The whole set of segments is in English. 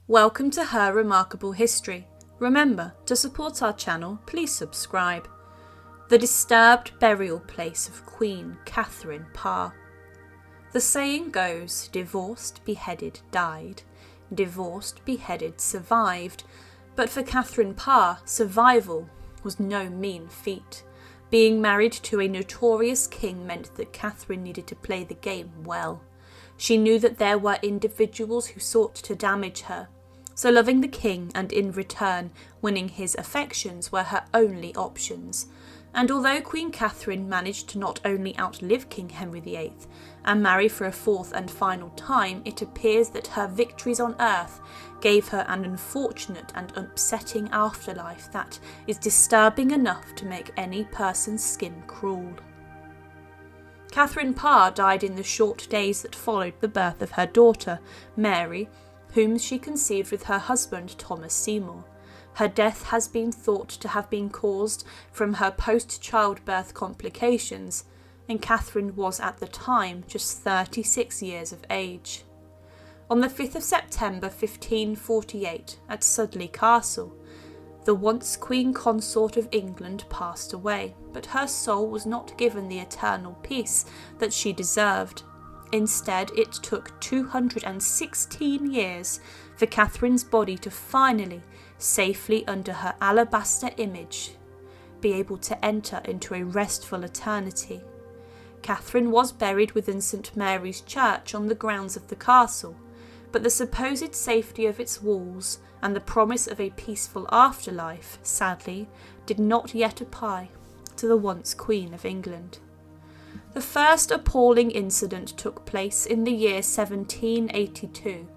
Welcome to Her Remarkable History. Remember, to support our channel, please subscribe. The disturbed burial place of Queen Katherine Parr. The saying goes, divorced, beheaded, died. Divorced, beheaded, survived. But for Katherine Parr, survival was no mean feat. Being married to a notorious king meant that Katherine needed to play the game well. She knew that there were individuals who sought to damage her, so loving the king and in return winning his affections were her only options. And although Queen Katherine managed to not only outlive King Henry VIII and marry for a fourth and final time, it appears that her victories on earth gave her an unfortunate and upsetting afterlife that is disturbing enough to make any person's skin crawl. Katherine Parr died in the short days that followed the birth of her daughter, Mary, whom she conceived with her husband Thomas Seymour. Her death has been thought to have been caused from her post-childbirth complications, and Katherine was at the time just 36 years of age. On the 5th of September 1548, at Sudley Castle, the once Queen Consort of England passed away, but her soul was not given the eternal peace that she deserved. Instead, it took 216 years for Katherine's body to finally, safely under her alabaster image, be able to enter into a restful eternity. Katherine was buried within St Mary's Church on the grounds of the castle, but the supposed safety of its walls and the promise of a peaceful afterlife, sadly, did not yet apply to the once Queen of England. The first appalling incident took place in the year 1782,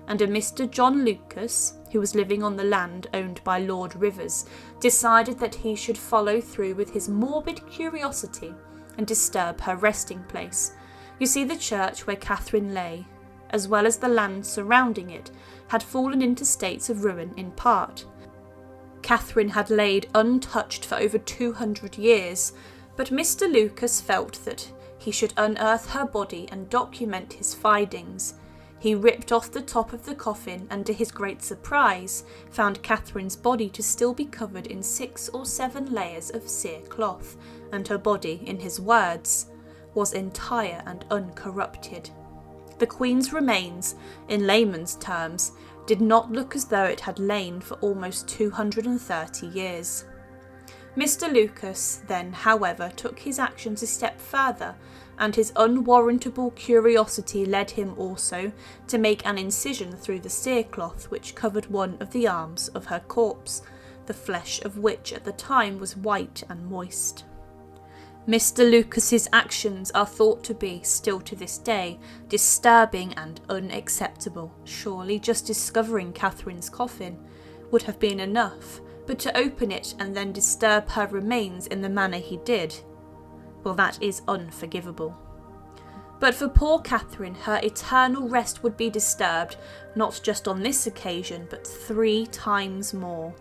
and a Mr. John Lucas, who was living on the land owned by Lord Rivers, decided that he should follow through with his morbid curiosity and disturb her resting place. You see, the church where Katherine lay, as well as the land surrounding it, had fallen into states of ruin in part. Katherine had laid untouched for over 200 years, but Mr. Lucas felt that he should unearth her body and document his findings. He ripped off the top of the coffin and, to his great surprise, found Katherine's body to still be covered in 6 or 7 layers of cere cloth, and her body, in his words, was entire and uncorrupted. The Queen's remains, in layman's terms, did not look as though it had lain for almost 230 years. Mr. Lucas then, however, took his actions a step further, and his unwarrantable curiosity led him also to make an incision through the cerecloth which covered one of the arms of her corpse, the flesh of which at the time was white and moist. Mr. Lucas's actions are thought to be, still to this day, disturbing and unacceptable. Surely just discovering Katherine's coffin would have been enough, but to open it and then disturb her remains in the manner he did, well, that is unforgivable. But for poor Katherine, her eternal rest would be disturbed, not just on this occasion, but 3 times more.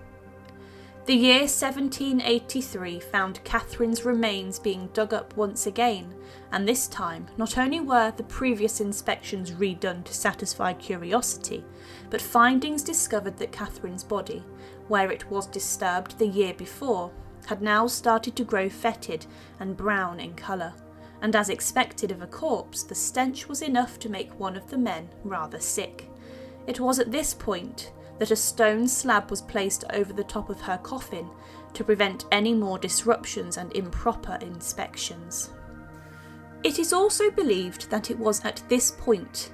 The year 1783 found Katherine's remains being dug up once again, and this time not only were the previous inspections redone to satisfy curiosity, but findings discovered that Katherine's body, where it was disturbed the year before, had now started to grow fetid and brown in colour, and as expected of a corpse, the stench was enough to make one of the men rather sick. It was at this point that a stone slab was placed over the top of her coffin to prevent any more disruptions and improper inspections. It is also believed that it was at this point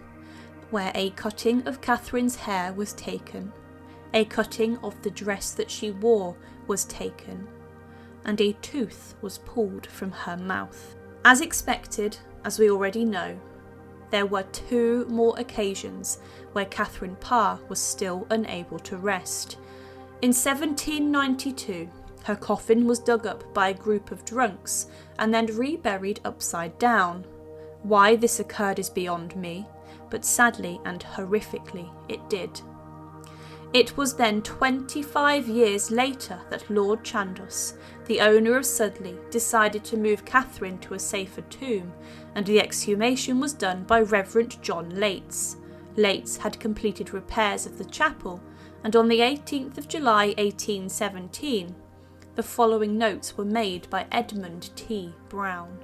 where a cutting of Katherine's hair was taken, a cutting of the dress that she wore was taken, and a tooth was pulled from her mouth. As expected, as we already know, there were 2 more occasions where Katherine Parr was still unable to rest. In 1792, her coffin was dug up by a group of drunks and then reburied upside down. Why this occurred is beyond me, but sadly and horrifically it did. It was then 25 years later that Lord Chandos, the owner of Sudley, decided to move Katherine to a safer tomb, and the exhumation was done by Reverend John Lates, Lates had completed repairs of the chapel, and on the 18th of July 1817, the following notes were made by Edmund T. Brown.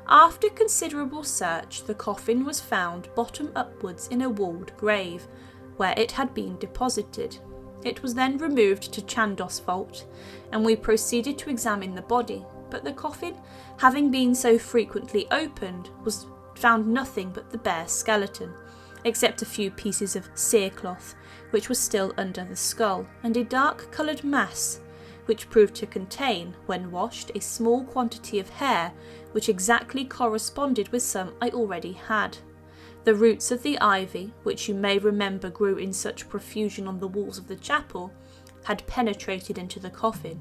After considerable search, the coffin was found bottom upwards in a walled grave, where it had been deposited. It was then removed to Chandos Vault, and we proceeded to examine the body, but the coffin, having been so frequently opened, was found nothing but the bare skeleton, except a few pieces of cerecloth, which was still under the skull, and a dark-coloured mass, which proved to contain, when washed, a small quantity of hair, which exactly corresponded with some I already had. The roots of the ivy, which you may remember grew in such profusion on the walls of the chapel, had penetrated into the coffin,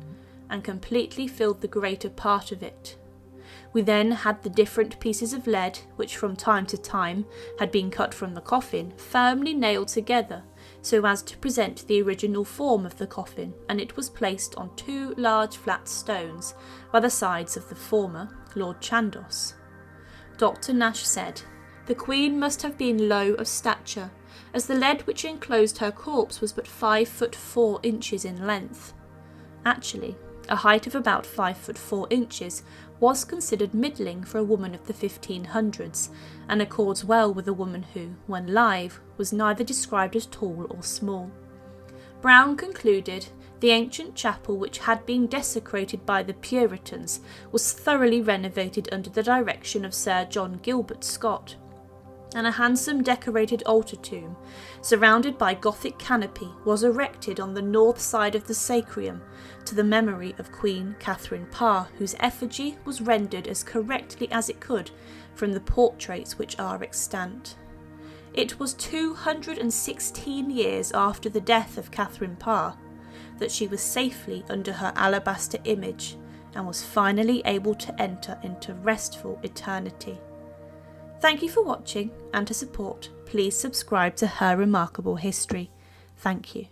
and completely filled the greater part of it. We then had the different pieces of lead, which from time to time had been cut from the coffin, firmly nailed together, so as to present the original form of the coffin, and it was placed on 2 large flat stones by the sides of the former, Lord Chandos. Dr. Nash said, "The Queen must have been low of stature, as the lead which enclosed her corpse was but 5 foot 4 inches in length." Actually, a height of about 5 foot 4 inches was considered middling for a woman of the 1500s, and accords well with a woman who, when live, was neither described as tall or small. Brown concluded the ancient chapel, which had been desecrated by the Puritans, was thoroughly renovated under the direction of Sir John Gilbert Scott, and a handsome decorated altar tomb, surrounded by Gothic canopy, was erected on the north side of the sacrum to the memory of Queen Katherine Parr, whose effigy was rendered as correctly as it could from the portraits which are extant. It was 216 years after the death of Katherine Parr that she was safely under her alabaster image and was finally able to enter into restful eternity. Thank you for watching, and to support, please subscribe to Her Remarkable History. Thank you.